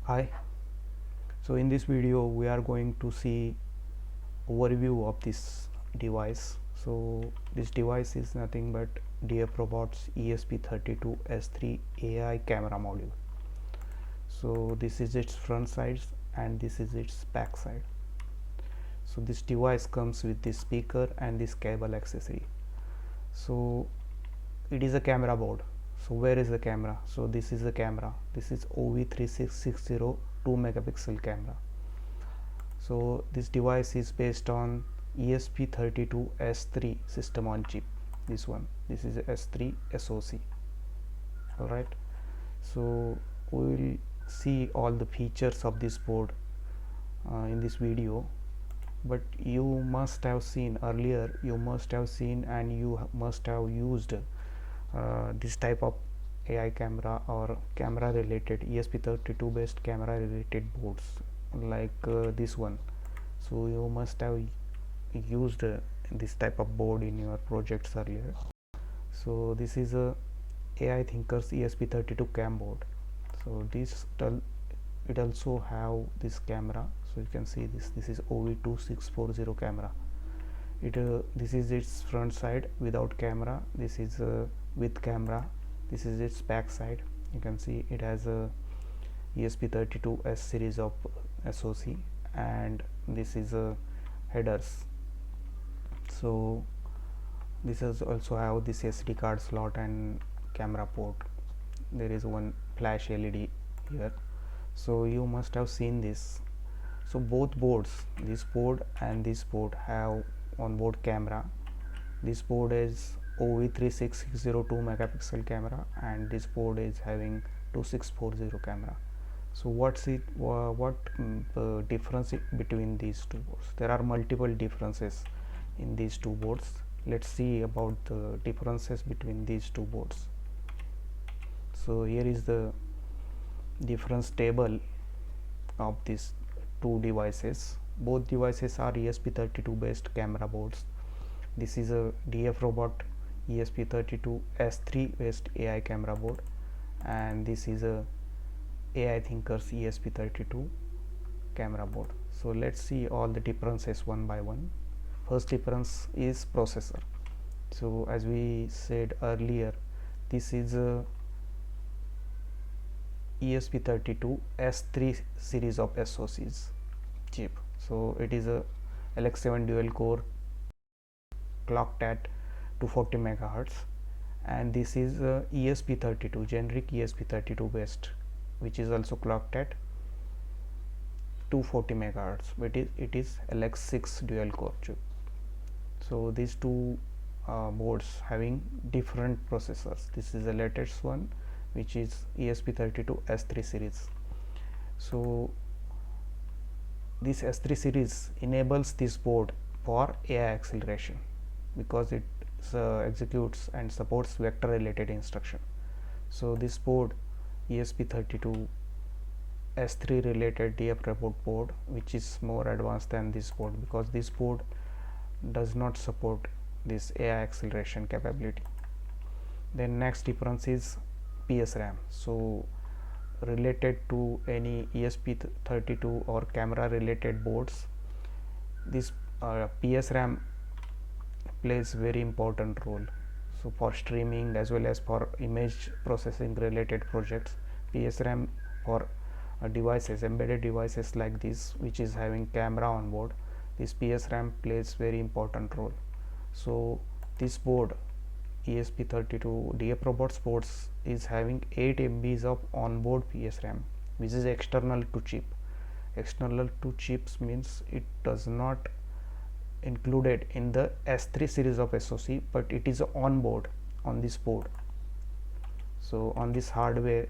Hi, so in this video we are going to see overview of this device. So this device is nothing but DFRobot's ESP32-S3 AI camera module. So this is its front side and this is its back side. So this device comes with this speaker and this cable accessory. So it is a camera board. So where is the camera? So this is the camera. This is OV3660 2 megapixel camera. So this device is based on ESP32-S3 system on chip. This is a S3 SoC. Alright, so we will see all the features of this board in this video, but you must have seen earlier, you must have used this type of AI camera or camera related ESP32 based camera related boards like this one. So you must have used this type of board in your projects earlier. So this is a AI Thinkers ESP32 cam board. So it also have this camera. So you can see this is OV2640 camera. This is its front side without camera. This is with camera. This is its back side. You can see it has a ESP32S series of SoC, and this is a headers. So this is also have this SD card slot and camera port. There is one flash LED here. So you must have seen this. So both boards, this board and this board, have onboard camera. This board is OV3660 2 megapixel camera and this board is having 2640 camera. So what difference between these two boards? There are multiple differences in these two boards. Let's see about the differences between these two boards. So here is the difference table of these two devices. Both devices are ESP32 based camera boards. This is a DFRobot ESP32-S3 based AI camera board, and this is a AI Thinkers ESP32 camera board. So let's see all the differences one by one. First difference is processor. So as we said earlier, this is a ESP32-S3 series of SoCs chip. So it is a LX7 dual core clocked at 240 megahertz, and this is ESP32 generic ESP32 based, which is also clocked at 240 megahertz, but it is LX6 dual core chip. So these two boards having different processors. This is the latest one, which is ESP32-S3 series. So this S3 series enables this board for AI acceleration because it executes and supports vector related instruction. So this board, ESP32 S3 related DFRobot board, which is more advanced than this board because this board does not support this AI acceleration capability. Then next difference is PSRAM. So related to any ESP32 or camera related boards, this PSRAM plays very important role. So for streaming as well as for image processing related projects, PSRAM for devices, embedded devices like this, which is having camera on board, this PSRAM plays very important role. So this board, ESP32 DFRobot boards, is having 8 MBs of onboard PSRAM, which is external to chip. External to chips means it does not included in the S3 series of SoC, but it is on board on this board. So on this hardware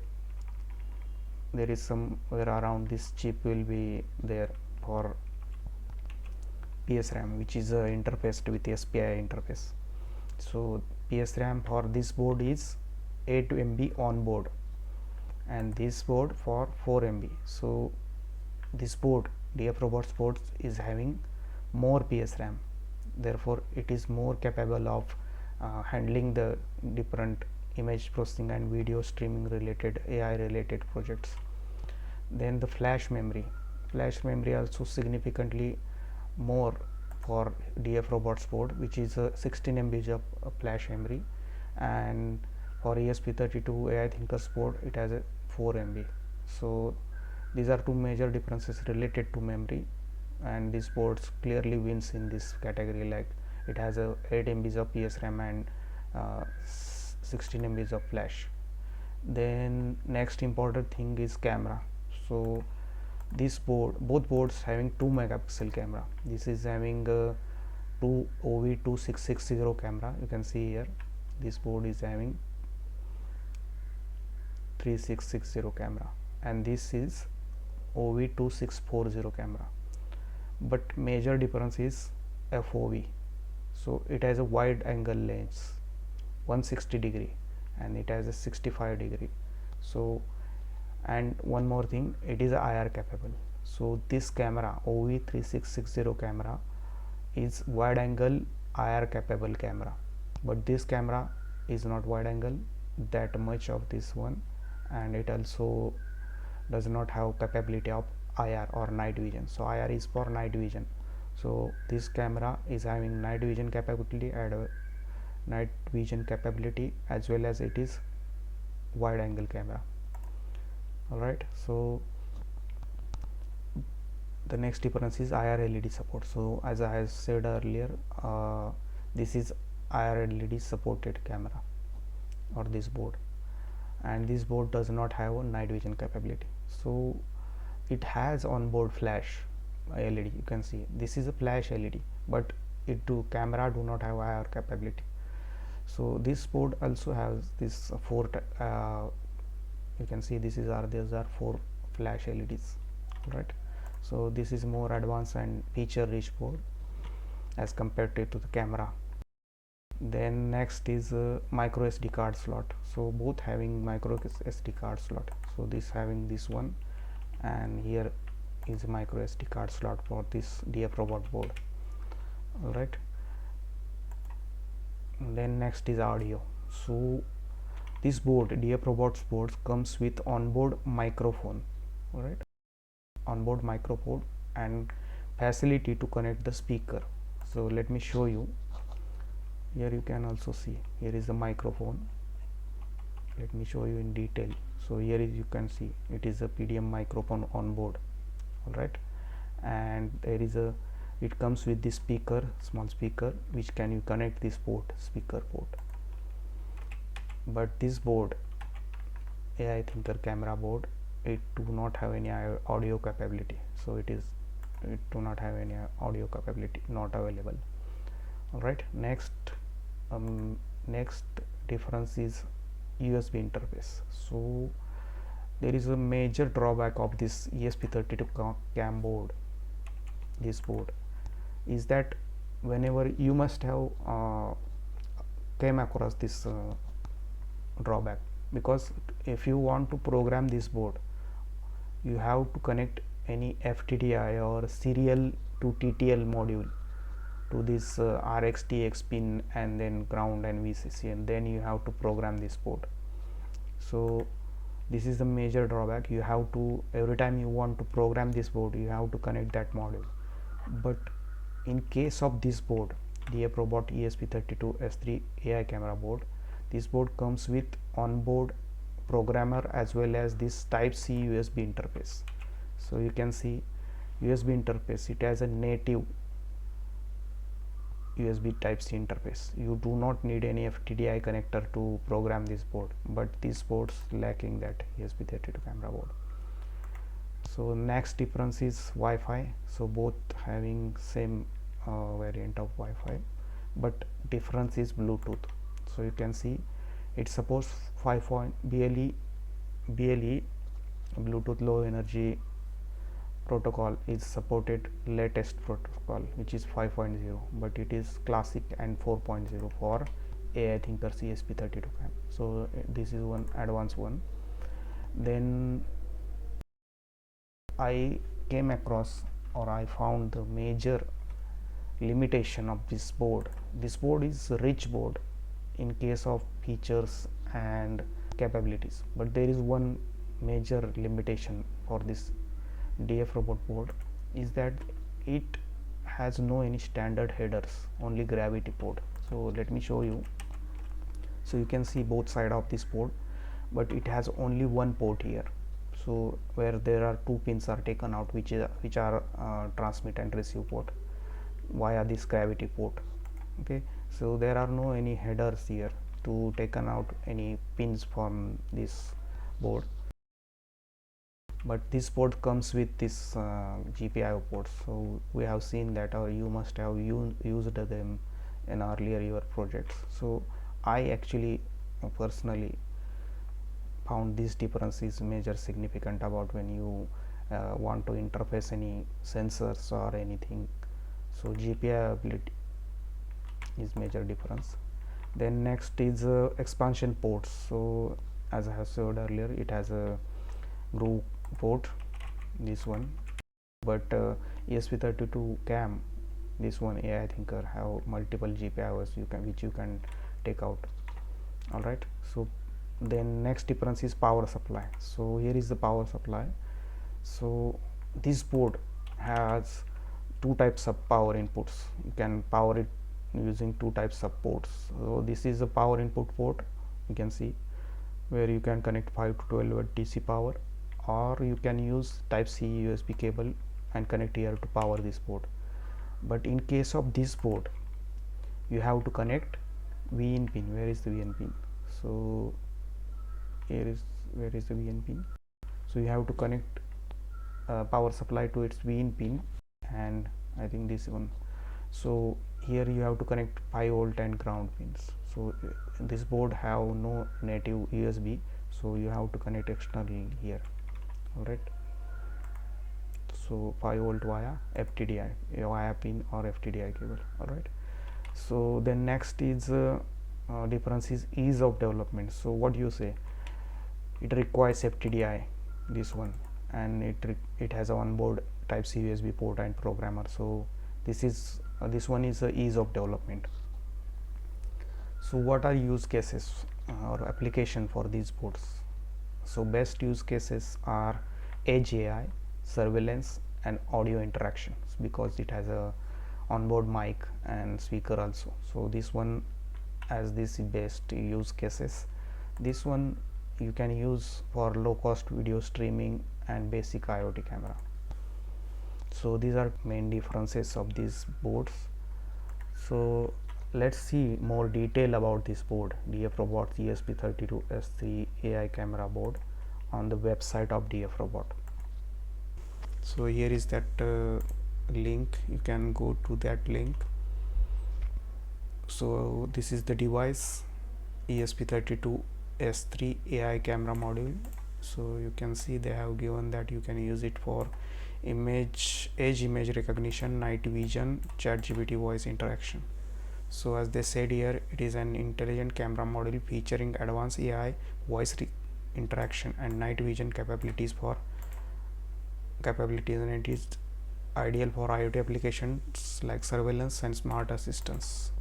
there is somewhere around this chip will be there for PSRAM, which is interfaced with SPI interface. So PSRAM for this board is 8 MB on board and this board for 4 MB. So this board, DFRobot board, is having more PSRAM, therefore it is more capable of handling the different image processing and video streaming related AI related projects. Then the flash memory also significantly more for DFRobot's board, which is a 16 MB of flash memory, and for ESP32 AI Thinkers board it has a 4 MB. So these are two major differences related to memory, and this board clearly wins in this category. Like it has a 8 MB of PSRAM and 16 MB of flash. Then next important thing is camera. So this both boards having 2 megapixel camera. This is having a 2OV2660 camera. You can see here this board is having 3660 camera, and this is OV2640 camera. But major difference is FOV. So it has a wide angle lens 160 degree, and it has a 65 degree. So, and one more thing, it is IR capable. So this camera OV3660 camera is wide angle IR capable camera, but this camera is not wide angle that much of this one, and it also does not have capability of IR or night vision. So IR is for night vision. So this camera is having night vision capability and night vision capability, as well as it is wide angle camera. Alright, so the next difference is IR LED support. So as I have said earlier, this is IR LED supported camera or this board, and this board does not have a night vision capability. So it has onboard flash LED. You can see this is a flash LED, but camera do not have IR capability. So this board also has this you can see these are 4 flash LEDs, right? So this is more advanced and feature rich board as compared to the camera. Then next is micro SD card slot. So both having micro SD card slot. So this having this one, and here is a micro SD card slot for this DFRobot board. Alright, then next is audio. So this board, DFRobot's board, comes with onboard microphone. Alright, onboard microphone and facility to connect the speaker. So let me show you. Here you can also see, here is the microphone. Let me show you in detail. So here is, you can see it is a PDM microphone on board. Alright, and there is it comes with this speaker, small speaker, which can you connect this port, speaker port. But this board, AI Thinker camera board, it do not have any audio capability. So it do not have any audio capability, not available. Alright, next difference is USB interface. So there is a major drawback of this ESP32 cam board, this board, is that whenever you must have came across this drawback, because if you want to program this board, you have to connect any FTDI or serial to TTL module to this RX TX pin, and then ground and VCC, and then you have to program this board. So this is the major drawback. You have to, every time you want to program this board, you have to connect that module. But in case of this board, DFRobot ESP32-S3 AI camera board, this board comes with onboard programmer as well as this type C USB interface. So you can see USB interface, it has a native USB type C interface. You do not need any FTDI connector to program this board, but this board's lacking that ESP32 camera board. So next difference is Wi-Fi. So both having same variant of Wi-Fi, but difference is Bluetooth. So you can see it supports 5. BLE Bluetooth low energy protocol is supported, latest protocol, which is 5.0, but it is classic and 4.0 for AI Thinker ESP32 cam. So this is one advanced one. Then I came across, or I found the major limitation of this board. This board is a rich board, in case of features and capabilities, but there is one drawback. This board is major limitation for this DFRobot board is that it has no any standard headers, only gravity port. So let me show you. So you can see both side of this board, but it has only one port here. So where there are two pins are taken out, which are transmit and receive port via this gravity port. Okay, so there are no any headers here to taken out any pins from this board, but this board comes with this GPIO ports. So we have seen that, or you must have used them in earlier your projects. So I actually personally found this difference is major significant about when you want to interface any sensors or anything. So GPIO ability is major difference. Then next is expansion ports. So as I have said earlier, it has a groove port, this one, but ESP32 cam, this one AI thinker, have multiple GPIOs which you can take out. All right, so then next difference is power supply. So here is the power supply. So this board has two types of power inputs. You can power it using two types of ports. So this is a power input port, you can see, where you can connect 5 to 12 volt DC power, or you can use type C USB cable and connect here to power this board. But in case of this board, you have to connect VIN pin. Where is the VIN pin? So here is, where is the VIN pin? So you have to connect power supply to its VIN pin, and I think this one. So here you have to connect 5 volt and ground pins. So this board have no native USB, so you have to connect externally here. All right, so 5 volt via FTDI, via pin or FTDI cable. All right, so then next is difference is ease of development. So what do you say? It requires FTDI, this one, and it has a onboard type C USB port and programmer. So this one is ease of development. So what are use cases or application for these boards? So best use cases are edge AI, surveillance, and audio interactions, because it has a onboard mic and speaker also. So this one, as this is best use cases. This one you can use for low cost video streaming and basic IoT camera. So these are main differences of these boards. So let's see more detail about this board, DFRobot ESP32-S3 AI Camera board, on the website of DFRobot. So here is that link, you can go to that link. So this is the device, ESP32-S3 AI Camera module. So you can see they have given that you can use it for edge image recognition, night vision, ChatGPT voice interaction. So as they said here, it is an intelligent camera module featuring advanced AI voice interaction and night vision capabilities, and it is ideal for IoT applications like surveillance and smart assistance.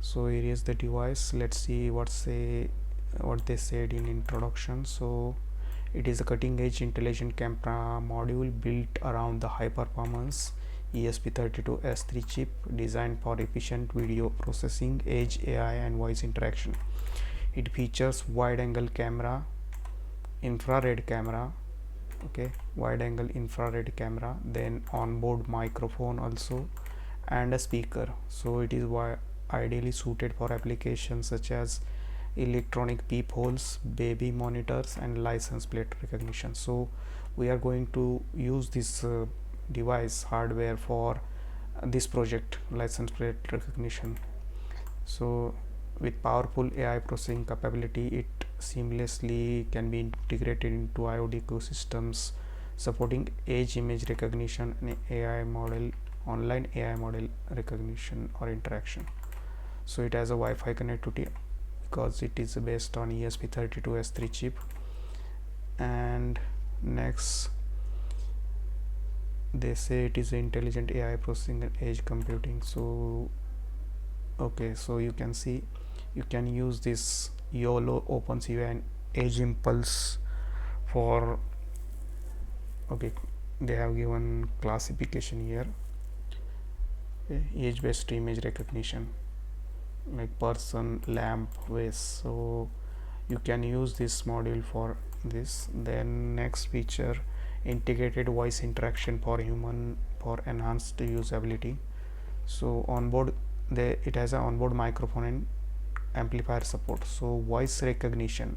So here is the device. Let's see what they said in introduction. So it is a cutting-edge intelligent camera module built around the high-performance ESP32-S3 chip, designed for efficient video processing, edge AI, and voice interaction. It features wide-angle camera, infrared camera, wide-angle infrared camera, then onboard microphone also, and a speaker. So it is ideally suited for applications such as electronic peepholes, baby monitors, and license plate recognition. So we are going to use this device hardware for this project, license plate recognition. So with powerful AI processing capability, it seamlessly can be integrated into IoT ecosystems, supporting edge image recognition and online AI model recognition or interaction. So it has a Wi-Fi connectivity because it is based on ESP32-S3 chip. And next, they say it is intelligent AI processing and edge computing. So so you can see, you can use this YOLO OpenCV and Edge Impulse for okay, they have given classification here, age based image recognition, like person, lamp, vase. So you can use this module for this. Then next feature, integrated voice interaction for human for enhanced usability. So onboard it has an onboard microphone and amplifier support. So voice recognition,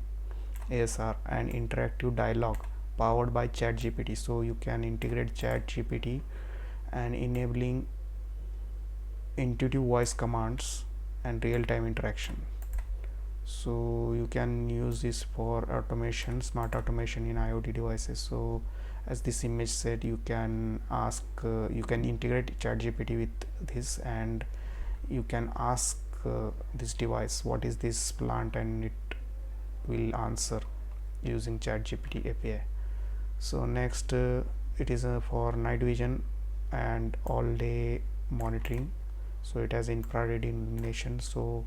ASR, and interactive dialogue powered by ChatGPT. So you can integrate ChatGPT and enabling intuitive voice commands and real-time interaction. So you can use this for automation, smart automation in IoT devices. So as this image said, you can ask you can integrate ChatGPT with this, and you can ask this device what is this plant, and it will answer using ChatGPT API. So next it is for night vision and all day monitoring. So it has infrared illumination. So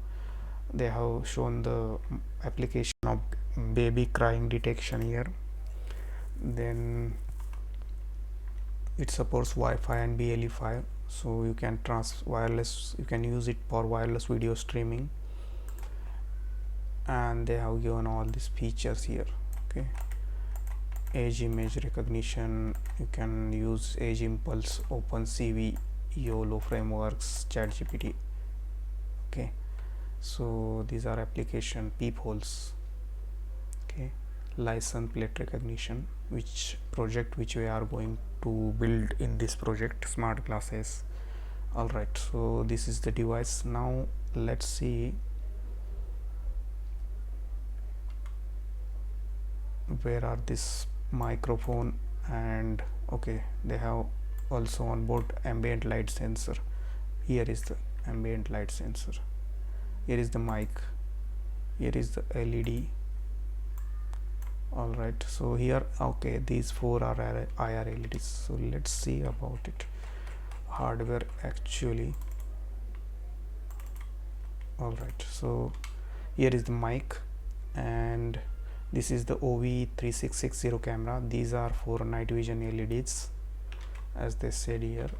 they have shown the application of baby crying detection here. Then it supports Wi-Fi and BLE5, so you can you can use it for wireless video streaming, and they have given all these features here. Okay, edge image recognition, you can use edge impulse, OpenCV, YOLO frameworks, ChatGPT. Okay, so these are application. Peepholes, okay, license plate recognition, which we are going to build in this project, smart glasses. All right, so this is the device. Now let's see where are this microphone, and okay, they have also on board ambient light sensor. Here is the ambient light sensor, here is the mic, here is the LED. All right, so here, okay, these four are IR LEDs. So let's see about it, hardware actually. All right, so here is the mic, and this is the OV3660 camera. These are for night vision LEDs, as they said here,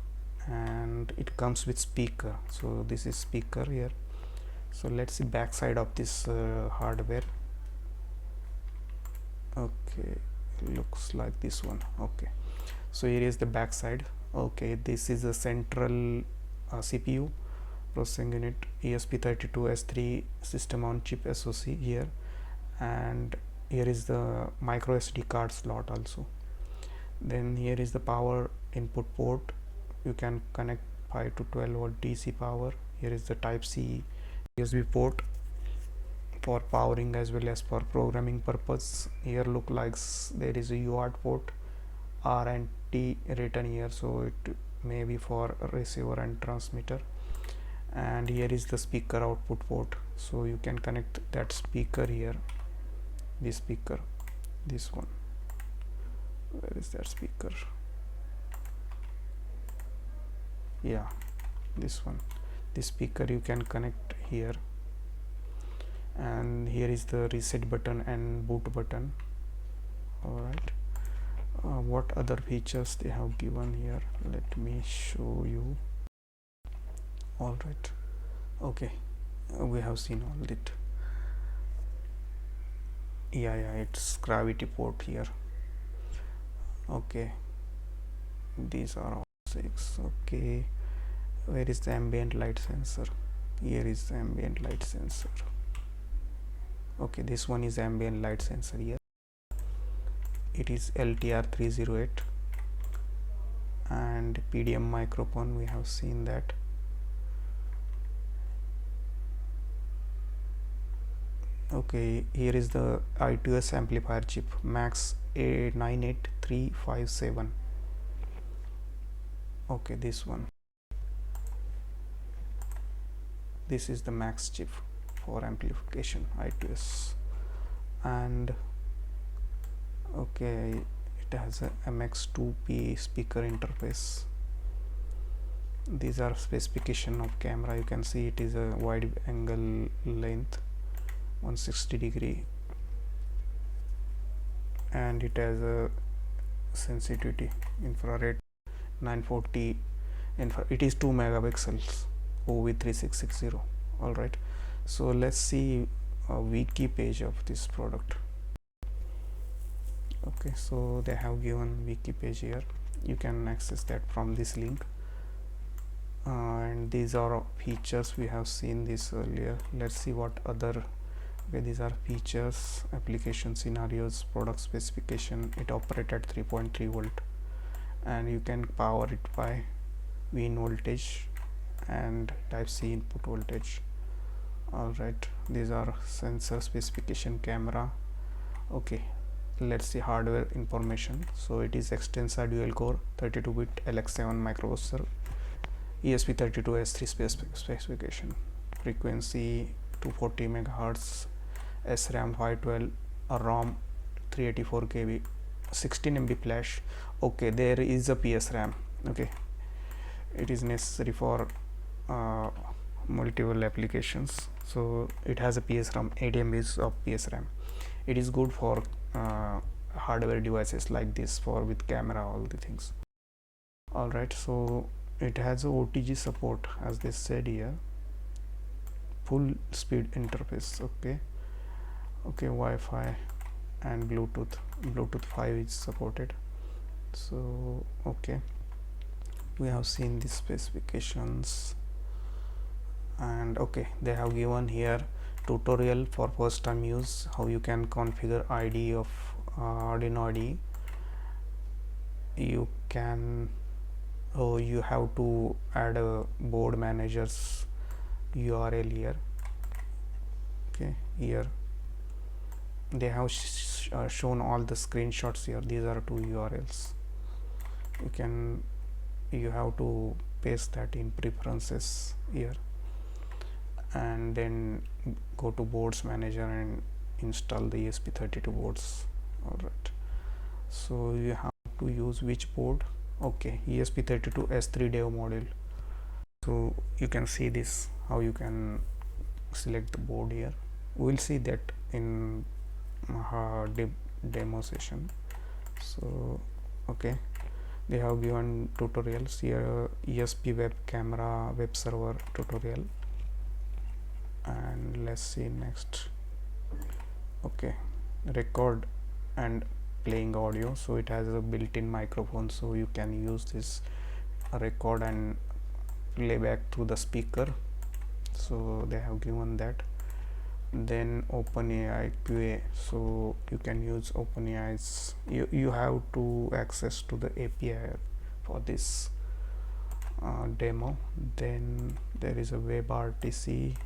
and it comes with speaker. So this is speaker here. So let's see back side of this hardware. Okay, looks like this one. Okay, so here is the back side. Okay, this is a central CPU processing unit, ESP32-S3 system on chip SoC here, and here is the micro SD card slot also. Then here is the power input port, you can connect 5 to 12 volt DC power. Here is the type C USB port for powering as well as for programming purpose. Here look like there is a UART port, R and T written here, so it may be for receiver and transmitter. And here is the speaker output port, so you can connect that speaker here, this speaker, this one. Where is that speaker? Yeah, this one. This speaker you can connect here, and here is the reset button and boot button. All right, what other features they have given here, let me show you. All right, okay, we have seen all it. Yeah, it's gravity port here. Okay, these are all 6. Okay, where is the ambient light sensor? Here is the ambient light sensor. Okay, this one is ambient light sensor here. It is LTR308, and PDM microphone, we have seen that. Okay, here is the I2S amplifier chip, Max A98357. Okay, this one. This is the Max chip for amplification, I2S. And okay, it has a MX2P speaker interface. These are specification of camera. You can see it is a wide angle length, 160 degree, and it has a sensitivity infrared 940 it is 2 megapixels OV3660. All right, so let's see a wiki page of this product. Okay, so they have given wiki page here, you can access that from this link. And these are features, we have seen this earlier. Let's see what other. Okay, these are features, application scenarios, product specification. It operates at 3.3 volt and you can power it by VIN voltage and type C input voltage. All right, these are sensor specification, camera. Okay, let's see hardware information. So it is Extensa dual core 32-bit LX7 microprocessor, ESP32-S3 specification, frequency 240 megahertz, SRAM 512, a ROM 384 KB, 16 MB flash. Okay, there is a PSRAM. Okay, it is necessary for multiple applications, so it has a PSRAM, 8 MB of PSRAM. It is good for hardware devices like this, for with camera, all the things. All right, so it has a OTG support, as they said here, full speed interface. Okay, Wi-Fi and Bluetooth 5 is supported. So okay, we have seen the specifications, and okay, they have given here tutorial for first time use, how you can configure IDE of Arduino IDE. You can you have to add a board manager's URL here. Okay, here they have shown all the screenshots here. These are two URLs. You have to paste that in preferences here, and then go to boards manager and install the ESP32 boards. All right, so you have to use which board? Okay, ESP32-S3 dev module. So you can see this, how you can select the board here. We'll see that in demo session. So okay, they have given tutorials here, ESP web camera web server tutorial. And let's see next. Okay, record and playing audio. So it has a built-in microphone, so you can use this record and playback through the speaker. So they have given that. Then OpenAI QA, so you can use OpenAI's, you have to access to the API for this demo. Then there is a WebRTC.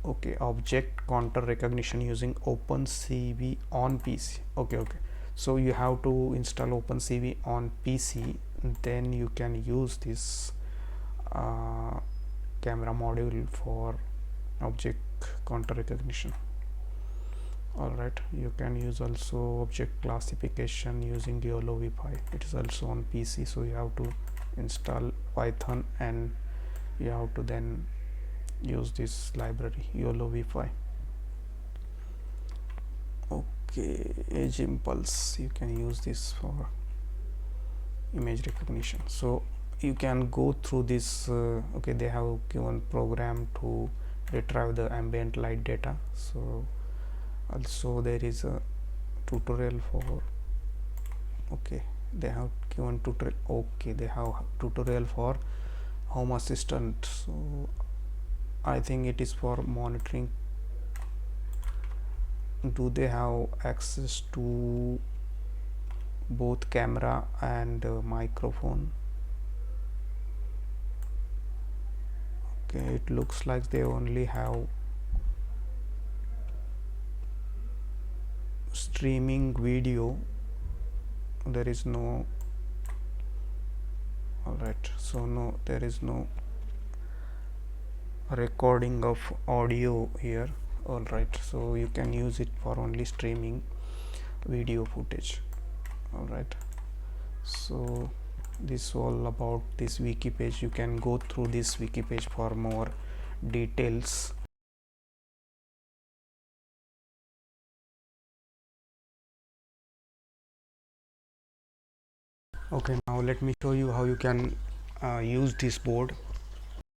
Okay, object counter recognition using OpenCV on PC. Okay, so you have to install OpenCV on PC, then you can use this camera module for object counter recognition. All right, you can use also object classification using YOLO v5. It is also on PC, so you have to install Python and you have to then use this library YOLO v5. Okay, Edge Impulse, you can use this for image recognition. So you can go through this. Okay, they have given program to retrieve the ambient light data. So also there is a tutorial for, okay, they have given tutorial. Okay, they have tutorial for Home Assistant. So I think it is for monitoring. Do they have access to both camera and microphone? Okay, it looks like they only have streaming video. There is no. All right, so no, there is no recording of audio here. All right, so you can use it for only streaming video footage. All right, so this all about this wiki page. You can go through this wiki page for more details. Okay, now let me show you how you can use this board.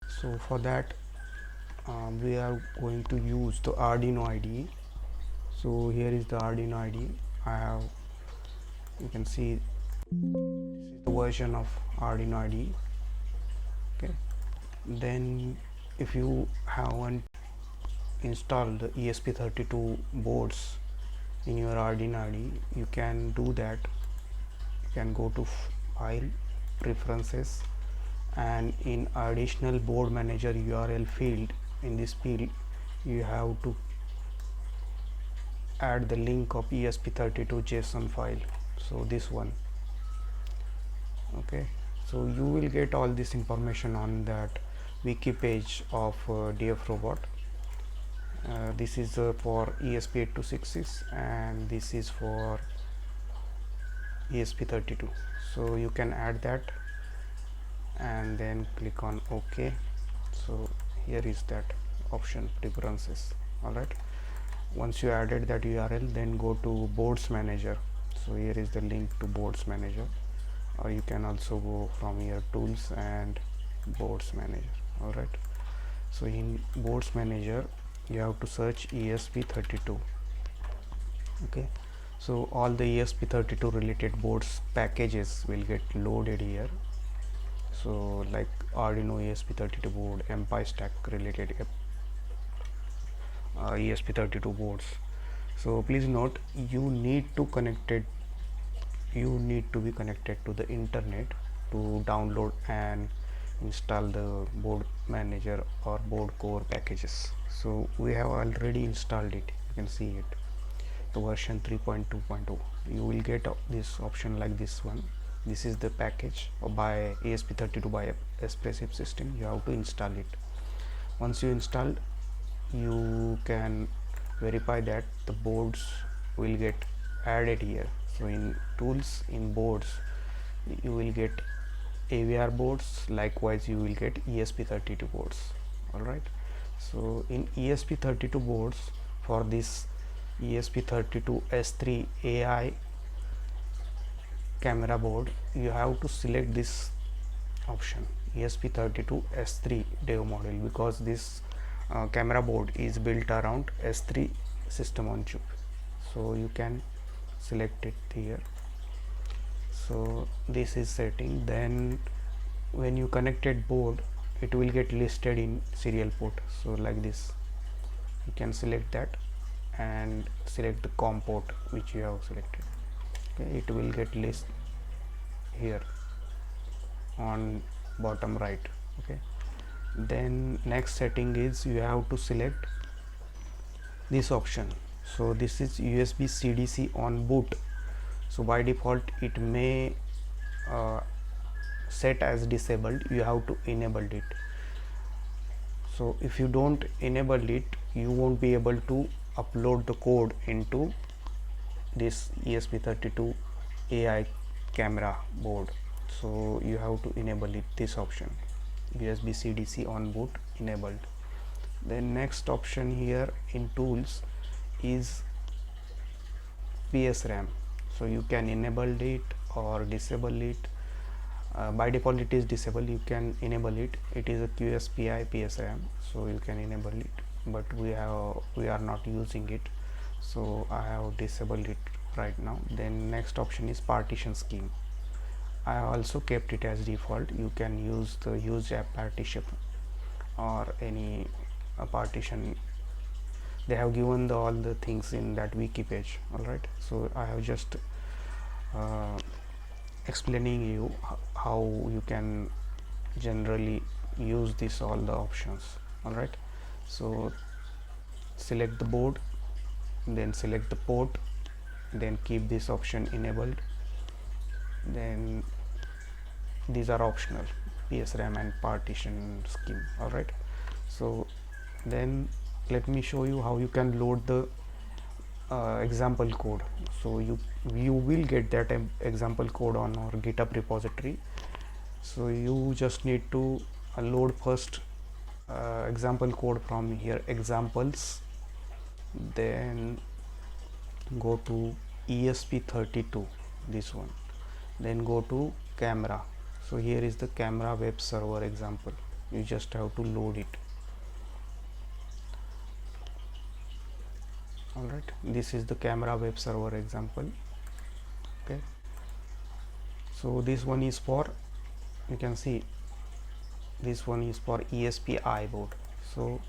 So for that we are going to use the Arduino IDE. So here is the Arduino IDE. I have, you can see this is the version of Arduino IDE. Okay, then if you haven't installed the ESP32 boards in your Arduino IDE, you can do that. You can go to File, Preferences, and in additional board manager URL field, in this field you have to add the link of ESP32 JSON file. So this one. Okay, so you will get all this information on that wiki page of DFRobot. This is for ESP8266 and this is for ESP32. So you can add that and then click on OK. So here is that option, preferences. Alright, once you added that URL, then go to boards manager. So here is the link to boards manager, or you can also go from here, tools and boards manager. Alright, so in boards manager you have to search ESP32. Okay, so all the ESP32 related boards packages will get loaded here. So like Arduino ESP32 board, MPI stack related ESP32 boards. So please note, you need to be connected to the internet to download and install the board manager or board core packages. So we have already installed it, you can see it, the version 3.2.0. you will get this option like this one. This is the package by ESP32 by Espressif system. You have to install it. Once you install, you can verify that the boards will get added here. So in tools, in boards, you will get AVR boards, likewise you will get ESP32 boards. Alright, so in ESP32 boards, for this ESP32-S3 AI Camera board, you have to select this option, ESP32-S3 dev model, because this camera board is built around S3 system on chip. So you can select it here. So this is setting. Then when you connected board, it will get listed in serial port. So like this, you can select that and select the COM port which you have selected. Okay, it will get list here on bottom right. Okay, then next setting is you have to select this option. So this is USB CDC on boot. So by default it may set as disabled. You have to enable it. So if you don't enable it, you won't be able to upload the code into this ESP32 AI camera board. So you have to enable it, this option, USB CDC on boot enabled. Then next option here in tools is PSRAM. So you can enable it or disable it. By default it is disabled. You can enable it. It is a QSPI PSRAM, so you can enable it, but we are not using it, so I have disabled it right now. Then next option is partition scheme. I have also kept it as default. You can use the use app partition or any partition. They have given all the things in that wiki page. Alright, so I have just explaining you how you can generally use this, all the options. Alright, so select the board, then select the port, then keep this option enabled. Then these are optional, PSRAM and partition scheme. Alright, so then let me show you how you can load the example code. So you will get that example code on our GitHub repository. So you just need to load first example code from here, examples, then go to ESP32, this one, then go to camera. So here is the camera web server example. You just have to load it. Alright, this is the camera web server example. Okay, so this one is for, you can see this one is for ESP board. So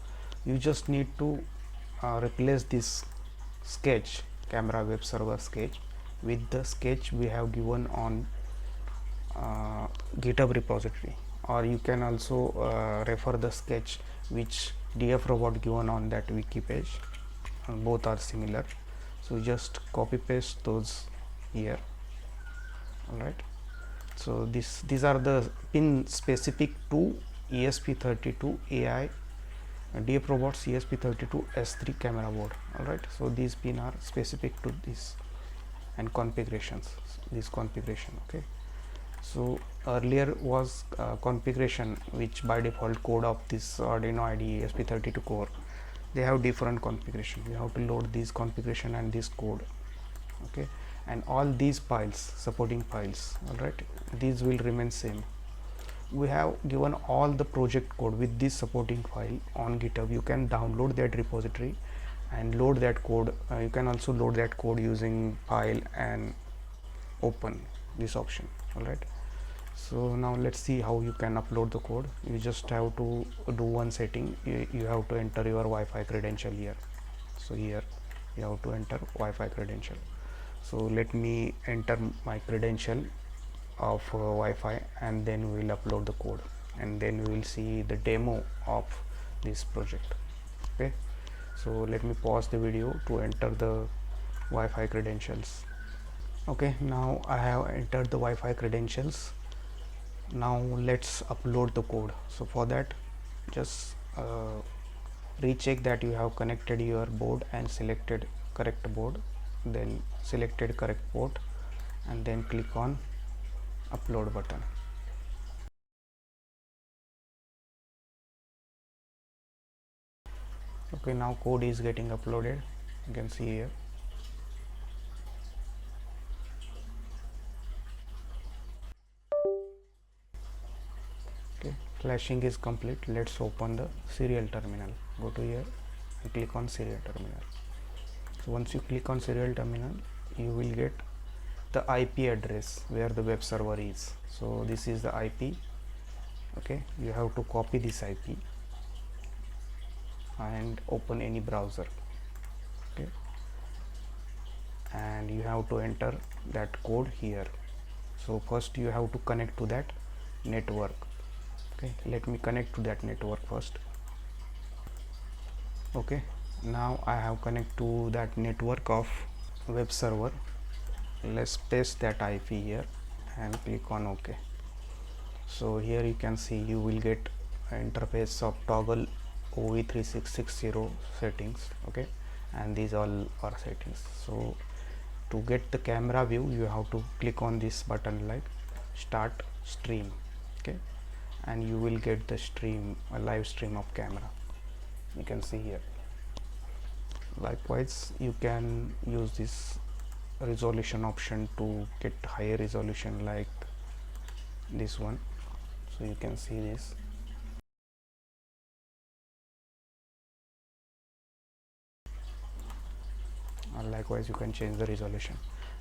you just need to replace this sketch, camera web server sketch, with the sketch we have given on GitHub repository, or you can also refer the sketch which DFRobot given on that wiki page. Both are similar, so just copy paste those here. All right, so these are the pin specific to ESP32 AI DFRobot's ESP32-S3 camera board. All right, so these pin are specific to this and configurations, this configuration. Okay, so earlier was configuration which by default code of this Arduino IDE ESP32 core, they have different configuration. You have to load this configuration and this code. Okay, and all these files, supporting files, all right, these will remain same. We have given all the project code with this supporting file on GitHub. You can download that repository and load that code. You can also load that code using file and open this option. All right, so now let's see how you can upload the code. You just have to do one setting. You have to enter your Wi-Fi credential here. So here you have to enter Wi-Fi credential. So let me enter my credential of Wi-Fi, and then we will upload the code, and then we will see the demo of this project. Okay, so let me pause the video to enter the Wi-Fi credentials. Okay, now I have entered the Wi-Fi credentials. Now let's upload the code. So for that, just recheck that you have connected your board and selected correct board, then selected correct port, and then click on upload button. Okay, now code is getting uploaded. You can see here. Okay, flashing is complete. Let's open the serial terminal. Go to here and click on serial terminal. So once you click on serial terminal, you will get the IP address where the web server is. So this is the IP. Okay, you have to copy this IP and open any browser. Okay, and you have to enter that code here. So first you have to connect to that network. Okay, let me connect to that network first. Okay, now I have connect to that network of web server. Let's paste that IP here and click on OK. So here you can see you will get interface of toggle OV3660 settings. Okay, and these all are settings. So to get the camera view, you have to click on this button like start stream. Okay, and you will get the stream, a live stream of camera. You can see here. Likewise, you can use this resolution option to get higher resolution like this one. So you can see this. Likewise, you can change the resolution,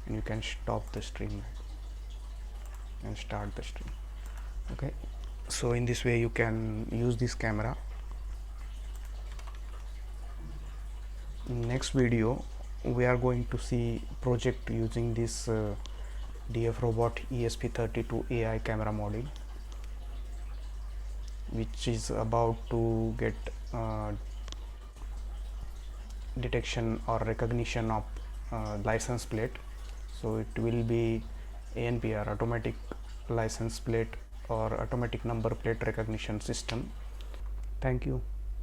and you can stop the stream and start the stream. Okay, so in this way you can use this camera. In next video we are going to see project using this DFRobot ESP32 AI camera module, which is about to get detection or recognition of license plate. So it will be ANPR, automatic license plate or automatic number plate recognition system. Thank you.